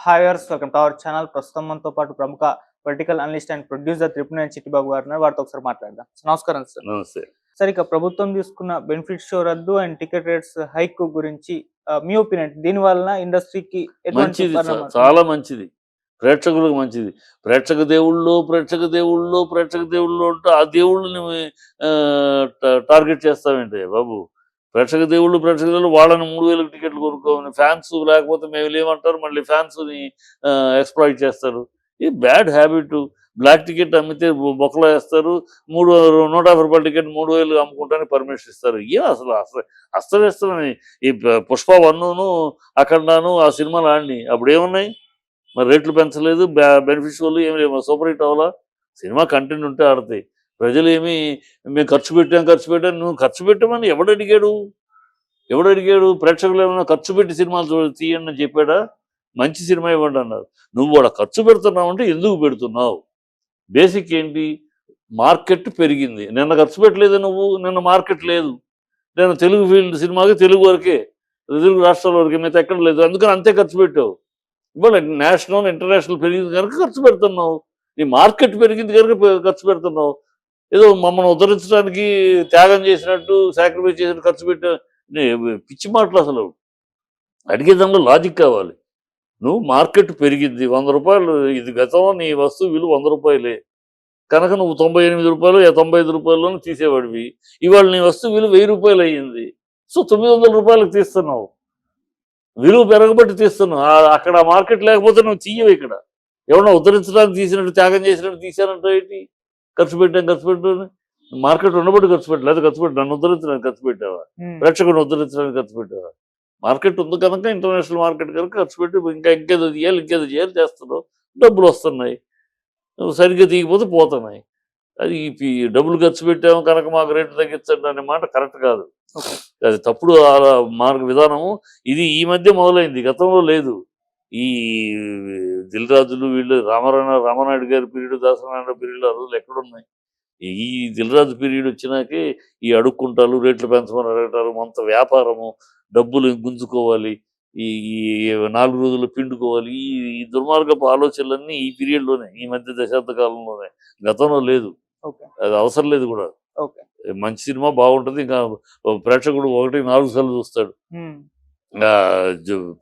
Hi viewers, welcome to our channel. ప్రస్తుతం మనతో పాటు ప్రముఖ political analyst and producer Tripuraneni Chittibabu గారు ఉన్నారు. వారితో ఒకసారి మాట్లాడదాం. నమస్కారం సార్. నమస్తే. సార్, ఇక ప్రభుత్వం తీసుకున్న బెనిఫిట్ షో రద్దు అండ్ టికెట్ రేట్స్ హైక్ గురించి మీ ఒపీనియన్, దీని వలన ఇండస్ట్రీకి ఎటువంటి మంచిది, పరిణామాలు? చాలా మంచిది. ప్రేక్షకులకు మంచిది. ప్రేక్షక దేవుళ్ళు అంటే ఆ దేవుళ్ళని టార్గెట్ చేస్తామేంటి బాబు? ప్రేక్షక దేవుళ్ళు వాళ్ళని 3,000 టికెట్లు కొనుక్కోమని ఫ్యాన్స్ లేకపోతే మేము లేమంటారు, మళ్ళీ ఫ్యాన్స్ని ఎక్స్‌ప్లాయిట్ చేస్తారు. ఇది బ్యాడ్ హ్యాబిట్. బ్లాక్ టికెట్ అమ్మితే బొక్కలో వేస్తారు. 150 రూపాయల టికెట్ 3,000 అమ్ముకుంటానికి పర్మిషన్ ఇస్తారు. అసలు అసలు అస్తవ్యస్తమని ఈ పుష్ప 1ను అఖండాను ఆ సినిమాలు ఆడినాయి. అప్పుడు ఏమున్నాయి? మరి రేట్లు పెంచలేదు, బెనిఫిట్స్ వాళ్ళు ఏమి లేవు, సూపర్ హిట్ అవ్వాలా? సినిమా కంటెంట్ ఉంటే ఆడతాయి. ప్రజలు ఏమి మేము ఖర్చు పెట్టాం నువ్వు ఖర్చు పెట్టమని ఎవడడిగాడు? ప్రేక్షకులు ఏమైనా ఖర్చు పెట్టి సినిమాలు తీయండి అని చెప్పాడా? మంచి సినిమా ఇవ్వండి అన్నారు. నువ్వు వాడు ఖర్చు పెడుతున్నావు అంటే ఎందుకు పెడుతున్నావు? బేసిక్ ఏంటి? మార్కెట్ పెరిగింది. నిన్న ఖర్చు పెట్టలేదు నువ్వు, నిన్న మార్కెట్ లేదు. నేను తెలుగు ఫీల్డ్ సినిమాకి తెలుగు వరకే, తెలుగు రాష్ట్రాల వరకే, మిగతా ఎక్కడ లేదు, అందుకని అంతే ఖర్చు పెట్టావు. ఇవాళ నేషనల్ ఇంటర్నేషనల్ పెరిగింది కనుక ఖర్చు పెడుతున్నావు. నీ మార్కెట్ పెరిగింది కనుక ఖర్చు పెడుతున్నావు. ఏదో మమ్మల్ని ఉద్ధరించడానికి త్యాగం చేసినట్టు, సాక్రిఫైస్ చేసినట్టు ఖర్చు పెట్టా. పిచ్చి మాటలు అసలు. అడిగే దానిలో లాజిక్ కావాలి. నువ్వు మార్కెట్ పెరిగింది 100 రూపాయలు, ఇది గతంలో నీ వస్తువు విలువ 100 రూపాయలే కనుక నువ్వు 98 రూపాయలు 95 రూపాయల్లోనూ తీసేవాడివి. ఇవాళ నీ వస్తువు విలువ 1000 రూపాయలు అయ్యింది. సో 900 రూపాయలకు తీస్తున్నావు. విలువ పెరగబట్టి తీస్తున్నావు. అక్కడ మార్కెట్ లేకపోతే నువ్వు తీయవు. ఇక్కడ ఎవరన్నా ఉద్ధరించడానికి తీసినట్టు, త్యాగం చేసినట్టు తీసానంటే ఏంటి? ఖర్చు పెట్టాను. మార్కెట్ ఉండబట్టి ఖర్చు పెట్టలేదు, ఖర్చు పెట్టి నన్ను ఉద్ధరించడానికి ఖర్చు పెట్టావా? ప్రేక్షకుడిని ఉద్ధరించడానికి ఖర్చు పెట్టావా? మార్కెట్ ఉంది కనుక, ఇంటర్నేషనల్ మార్కెట్ కనుక ఖర్చు పెట్టి ఇంకేదో చేయాలి చేస్తున్నావు. డబ్బులు వస్తున్నాయి. నువ్వు సరిగ్గా తీయకపోతే పోతున్నాయి. అది డబ్బులు ఖర్చు పెట్టాము కనుక మాకు రేటు తగ్గించండి అనే మాట కరెక్ట్ కాదు. అది తప్పుడు మార్గ విధానము. ఇది ఈ మధ్య మొదలైంది, గతంలో లేదు. ఈ దిల్ రాజులు వీళ్ళు రామానాయుడు గారి పీరియడ్, దాసనారాయణ పీరియడ్ ఆ రోజులు ఎక్కడున్నాయి? ఈ దిల్ రాజు పీరియడ్ వచ్చినాకే ఈ అడుక్కుంటారు, రేట్లు పెంచమని అడగటారు, మొంత వ్యాపారము, డబ్బులు గుంజుకోవాలి, ఈ 4 రోజులు పిండుకోవాలి, ఈ దుర్మార్గపు ఆలోచనలన్నీ ఈ పీరియడ్లోనే, ఈ మధ్య దశాబ్ద కాలంలోనే. గతంలో లేదు. అది అవసరం లేదు కూడా. మంచి సినిమా బాగుంటుంది, ఇంకా ప్రేక్షకుడు 1-4 సార్లు చూస్తాడు.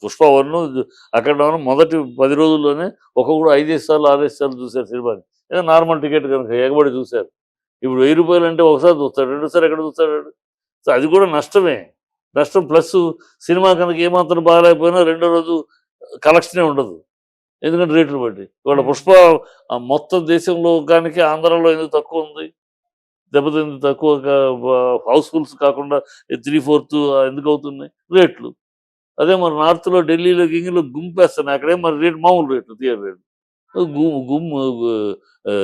పుష్ప 1 అక్కడ మొదటి 10 రోజుల్లోనే ఒక్కొక్కడు 5 సార్లు 6 సార్లు చూశారు సినిమాని. ఏదో నార్మల్ టికెట్ కనుక ఎగబడి చూశారు. ఇప్పుడు 1000 రూపాయలు అంటే ఒకసారి చూస్తాడు, 2 సార్లు ఎక్కడ చూస్తాడు? సో అది కూడా నష్టమే. నష్టం ప్లస్ సినిమా కనుక ఏమాత్రం బాగాలేకపోయినా రెండో రోజు కలెక్షనే ఉండదు, ఎందుకంటే రేట్లు బట్టి. ఇవాళ పుష్ప మొత్తం దేశంలో కానీ ఆంధ్రాలో ఎందుకు తక్కువ ఉంది, దెబ్బతింది తక్కువ, హౌస్ఫుల్స్ కాకుండా 3/4 ఎందుకు అవుతున్నాయి? రేట్లు. అదే మరి నార్త్లో ఢిల్లీలో గింగిలో గుంపేస్తున్నాయి. అక్కడే మరి రేటు మామూలు రేట్లు, థియేటర్ రేట్లు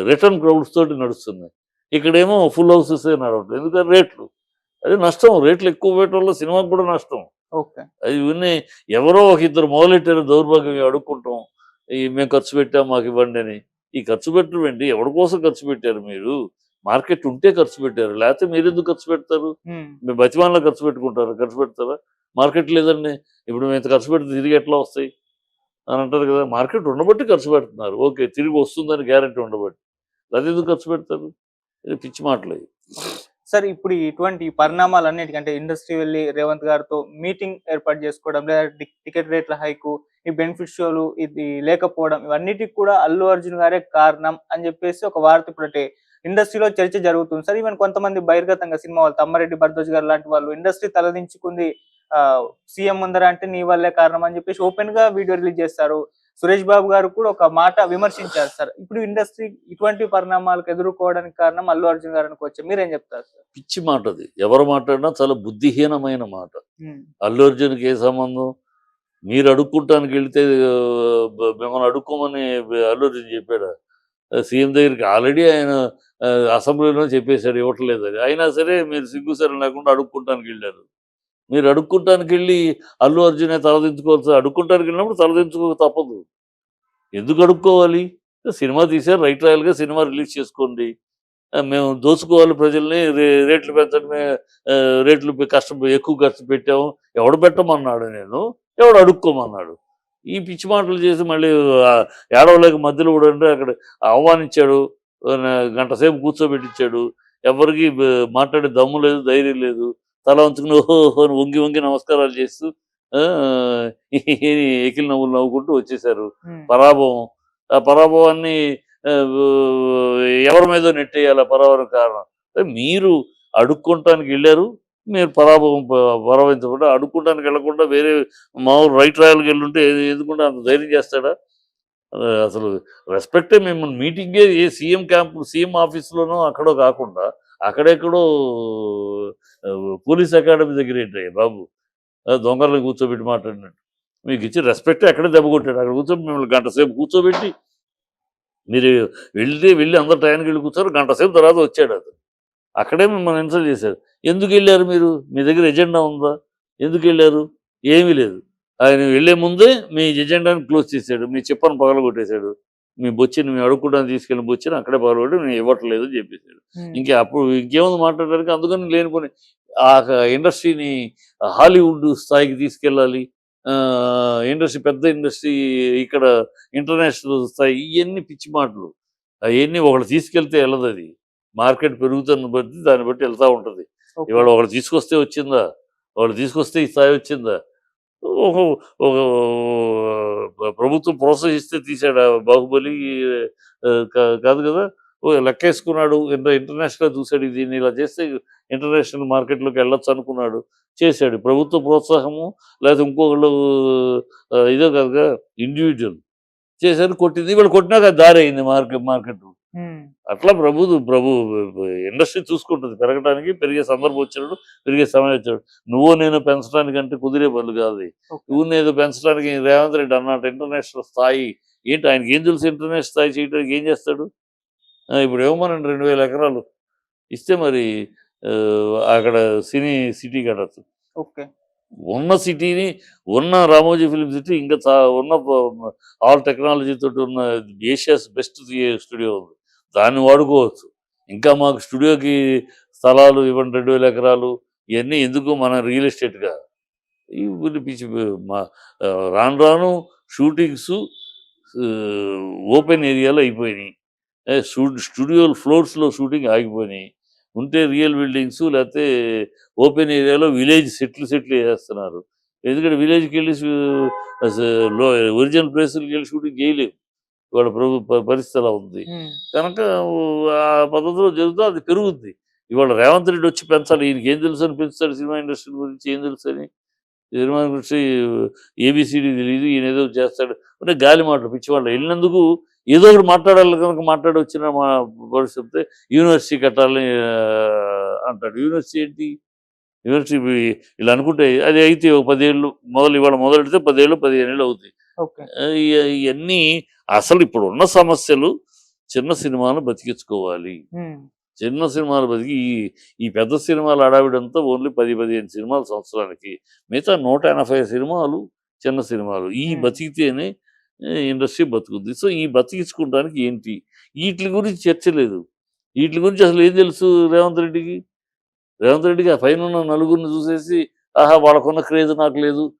రిటర్న్ క్రౌడ్స్ తోటి నడుస్తున్నాయి. ఇక్కడేమో ఫుల్ హౌసెస్ నడవట్లేదు, ఎందుకంటే రేట్లు. అది నష్టం. రేట్లు ఎక్కువ పెట్టడం వల్ల సినిమాకు కూడా నష్టం. అది ఇవన్నీ ఎవరో ఒక ఇద్దరు మొదలెట్టారు దౌర్భాగ్యం అడుక్కుంటాం, మేము ఖర్చు పెట్టాం మాకు ఇవ్వండి అని. ఈ ఖర్చు పెట్టడం ఏంటి? ఎవరి కోసం ఖర్చు పెట్టారు మీరు? మార్కెట్ ఉంటే ఖర్చు పెట్టారు, లేకపోతే మీరు ఎందుకు ఖర్చు పెడతారు? మేము బతిమాలలో ఖర్చు పెడతారా? మార్కెట్ లేదండి, ఇప్పుడు మేము ఇంత ఖర్చు పెడితే తిరిగి ఎట్లా వస్తాయి అని అంటారు కదా. మార్కెట్ ఉండబట్టి ఖర్చు పెడుతున్నారు, ఓకే, తిరిగి వస్తుందని గ్యారెంటీ ఉండబట్టి. అది ఎందుకు ఖర్చు పెడతారు? ఇది పిచ్చి మాటలు. సార్, ఇప్పుడు ఇటువంటి పరిణామాలన్నిటికంటే ఇండస్ట్రీ వెళ్ళి రేవంత్ గారితో మీటింగ్ ఏర్పాటు చేసుకోవడం, లేదా టికెట్ రేట్ల హైకు, ఈ బెనిఫిట్ షోలు ఇది లేకపోవడం, ఇవన్నిటికి కూడా అల్లు అర్జున్ గారే కారణం అని చెప్పేసి ఒక వార్త ఇప్పుడంటే ఇండస్ట్రీలో చర్చ జరుగుతుంది సార్. ఈవెన్ కొంతమంది బహిర్గతంగా సినిమా వాళ్ళు, తమ్మారెడ్డి భరద్వాజ్ గారు లాంటి వాళ్ళు, ఇండస్ట్రీ తలదించుకుంది సీఎం ముందర అంటే నీ వల్లే కారణం అని చెప్పేసి ఓపెన్ గా వీడియో రిలీజ్ చేస్తారు. సురేష్ బాబు గారు కూడా ఒక మాట విమర్శించారు సార్. ఇప్పుడు ఇండస్ట్రీ ఇటువంటి పరిణామాలకు ఎదుర్కోవడానికి కారణం అల్లు అర్జున్ గారు అనుకోవచ్చు, మీరేం చెప్తారు సార్? పిచ్చి మాట అది. ఎవరు మాట్లాడినా చాలా బుద్ధిహీనమైన మాట. అల్లు అర్జున్కి ఏ సంబంధం? మీరు అడుక్కుంటానికి వెళితే మిమ్మల్ని అడుక్కోమని అల్లు అర్జున్ చెప్పాడా? సీఎం దగ్గరికి ఆల్రెడీ ఆయన అసెంబ్లీలో చెప్పేశాడు ఇవ్వట్లేదు అని. అయినా సరే మీరు సిగ్గుసరం లేకుండా అడుక్కుంటానికి వెళ్ళారు. మీరు అడుక్కుంటానికి వెళ్ళి అల్లు అర్జునే తలదించుకోవచ్చు. అడుక్కుంటానికి వెళ్ళినప్పుడు తలదించుకోక తప్పదు. ఎందుకు అడుక్కోవాలి? సినిమా తీశారు, రైట్ రాయల్గా సినిమా రిలీజ్ చేసుకోండి. మేము దోచుకోవాలి ప్రజల్ని, రేట్లు పెంచడమే, రేట్లు ఎక్కువ ఖర్చు పెట్టాము. ఎవడు పెట్టమన్నాడు? ఎవడు అడుక్కోమన్నాడు? ఈ పిచ్చి మాటలు చేసి మళ్ళీ ఏడవలేక మధ్యలో కూడా అంటే అక్కడ ఆహ్వానించాడు, గంట సేపు కూర్చోబెట్టించాడు. ఎవరికి మాట్లాడే దమ్ము లేదు, ధైర్యం లేదు. తల వంచుకుని ఓహో ఓహో అని వంగి వంగి నమస్కారాలు చేస్తూ ఆ, ఎకిలి నవ్వులు నవ్వుకుంటూ వచ్చేసారు. ఉమ్, పరాభవం. ఆ పరాభవాన్ని ఆ, ఎవరి మీద నెట్టేయాలి? ఆ పరాభవం కారణం మీరు అడుక్కోటానికి వెళ్ళారు. మీరు పరాభవించకుండా అడుక్కోటానికి వెళ్ళకుండా వేరే మామూలు రైట్ రాయల్కి వెళ్ళుంటే ఎందుకుంటే అంత ధైర్యం చేస్తాడా? అసలు రెస్పెక్టే మిమ్మల్ని మీటింగే ఏ సీఎం క్యాంప్ సీఎం ఆఫీస్‌లోనో అక్కడో కాకుండా అక్కడెక్కడో పోలీస్ అకాడమీ దగ్గర ఏంటయ్య బాబు! దొంగలని కూర్చోబెట్టి మాట్లాడినట్టు. మీకిచ్చిన రెస్పెక్టే అక్కడే దెబ్బ కొట్టాడు. అక్కడ కూర్చొని మిమ్మల్ని గంట సేపు కూర్చోబెట్టి మీరు వెళ్ళి అందరూ టయానికి వెళ్ళి కూర్చొని గంట సేపు తర్వాత వచ్చాడతను. అక్కడే మిమ్మల్ని ఇన్సల్ట్ చేశారు. ఎందుకెళ్లారు మీరు? మీ దగ్గర ఎజెండా ఉందా? ఎందుకెళ్లారు? ఏమీ లేదు. ఆయన వెళ్ళే ముందే మీ ఎజెండాని క్లోజ్ చేసాడు. మీ చెప్పను పగలగొట్టేసాడు. మీ బొచ్చెని మేము అడుక్కోవడానికి తీసుకెళ్ళిన బొచ్చెని అక్కడే పగలగొట్టి నేను ఇవ్వట్లేదు అని చెప్పేసాడు. ఉమ్, అప్పుడు ఇంకేముంది మాట్లాడడానికి? అందుకని లేనిపోని ఆ ఇండస్ట్రీని హాలీవుడ్ స్థాయికి తీసుకెళ్ళాలి. ఇండస్ట్రీ పెద్ద ఇండస్ట్రీ ఇక్కడ ఇంటర్నేషనల్ స్థాయి ఇయన్నీ పిచ్చి మాటలు. అయన్నీ ఒకళ్ళు తీసుకెళ్తే ఎళ్ళదది. మార్కెట్ పెరుగుతున్న బట్టి దాన్ని బట్టి వెళ్తా ఉంటది. ఓకే. ఇవాళ ఒకళ్ళు తీసుకొస్తే వచ్చిందా? ఒకళ్ళు తీసుకొస్తే ఈ స్థాయి వచ్చిందా? ఒక ఒక ప్రభుత్వం ప్రోత్సహిస్తే తీసాడా 'బాహుబలి'? కాదు కదా! లెక్కేసుకున్నాడు. ఇంటర్నేషనల్‌గా చూసాడు. దీన్ని ఇలా చేస్తే ఇంటర్నేషనల్ మార్కెట్‌లోకి వెళ్ళొచ్చు అనుకున్నాడు. చేశాడు. ప్రభుత్వ ప్రోత్సాహము లేకపోతే ఇంకొకళ్ళు ఇదో కాదుగా ఇండివిడ్యువల్ చేశారు. కొట్టింది. వీళ్ళు కొట్టినాక అది దారయింది మార్కెట్. ఉమ్, అట్లా ప్రభు ఇండస్ట్రీ చూసుకుంటుంది. పెరగడానికి పెరిగే సందర్భం వచ్చినప్పుడు, పెరిగే సమయం వచ్చినప్పుడు. నువ్వు నేను పెంచడానికంటే కుదిరే పనులు కాదు అయి. ఓకే. నువ్వు నేను పెంచడానికి రేవంత్ రెడ్డి అన్నట్టు ఇంటర్నేషనల్ స్థాయి ఏంటి? ఆయనకి ఏం తెలుసు ఇంటర్నేషనల్ స్థాయి చేయడానికి ఏం చేస్తాడు? ఇప్పుడు ఇవ్వమనండి 2000 ఎకరాలు ఇస్తే మరి అక్కడ సిటీ కట్టొచ్చు. ఓకే. ఉన్న సిటీని ఉన్న రామోజీ ఫిల్మ్ సిటీ ఇంకా ఉన్న ఆల్ టెక్నాలజీ తోటి ఉన్న ఏషియాస్ బెస్ట్ స్టూడియో ఉంది. దాన్ని వాడుకోవచ్చు. ఇంకా మాకు స్టూడియోకి స్థలాలు ఇవ్వండి 2000 ఎకరాలు ఇవన్నీ ఎందుకు మన రియల్ ఎస్టేట్‌గా ఈ ఊరి పిచ్చి మా రాను రాను షూటింగ్స్ ఓపెన్ ఏరియాలో అయిపోయినాయి. స్టూడియో ఫ్లోర్స్‌లో షూటింగ్ ఆగిపోయినాయి. ఉంటే రియల్ బిల్డింగ్స్ లేకపోతే ఓపెన్ ఏరియాలో విలేజ్ సెటిల్ చేసేస్తున్నారు. ఎందుకంటే విలేజ్‌కెళ్ళి లో ఒరిజినల్ ప్లేసులకెళ్ళి షూటింగ్ చేయలేము. ఇవాళ పరిస్థితి అలా ఉంది. ఉమ్, కనుక ఆ పద్ధతిలో జరుగుతా అది పెరుగుద్ది. ఇవాళ రేవంత్ రెడ్డి వచ్చి పెంచాలి. ఈయనకి ఏం తెలుసని పెంచుతాడు సినిమా ఇండస్ట్రీ గురించి ఏం తెలుసని? సినిమా గురించి ఏబీసీడీ తెలీదు. ఈయన ఏదో చేస్తాడు. అంటే గాలి మాటలు పిచ్చివాళ్ళు. ఎళ్ళినందుకు ఏదో ఒకటి మాట్లాడాలి కనుక మాట్లాడొచ్చిన మా పరిస్థితి యూనివర్సిటీ కట్టాలని అంటాడు. యూనివర్సిటీ ఏంటి? యూనివర్సిటీ ఇలా అనుకుంటే అది అయితే ఒక 10 ఏళ్ళు ఇవాళ మొదలెడితే 10 ఏళ్ళు, 15 ఏళ్ళు అవుతాయి. ఓకే. ఇయన్నీ అసలు ఇప్పుడున్న సమస్యలు చిన్న సినిమాను బతికించుకోవాలి. ఉమ్, చిన్న సినిమాలు బతికి ఈ పెద్ద సినిమాల హడావిడంతా ఓన్లీ 10, 15 సినిమాలు సంవత్సరానికి. మిగతా 180 సినిమాలు చిన్న సినిమాలు. ఉమ్, బతికితేనే ఇండస్ట్రీ బతుకుద్ది. సో, ఈ బతికించుకోవడానికి ఏంటి? ఈట్లి గురించి చర్చ లేదు. ఈట్లి గురించి అసలు ఏం తెలుసు రేవంత్ రెడ్డికి? రేవంత్ రెడ్డికి ఆ పైనున్న నలుగురిని చూసేసి ఆహా! వాళ్ళకున్న క్రేజ్ నాకు లేదు.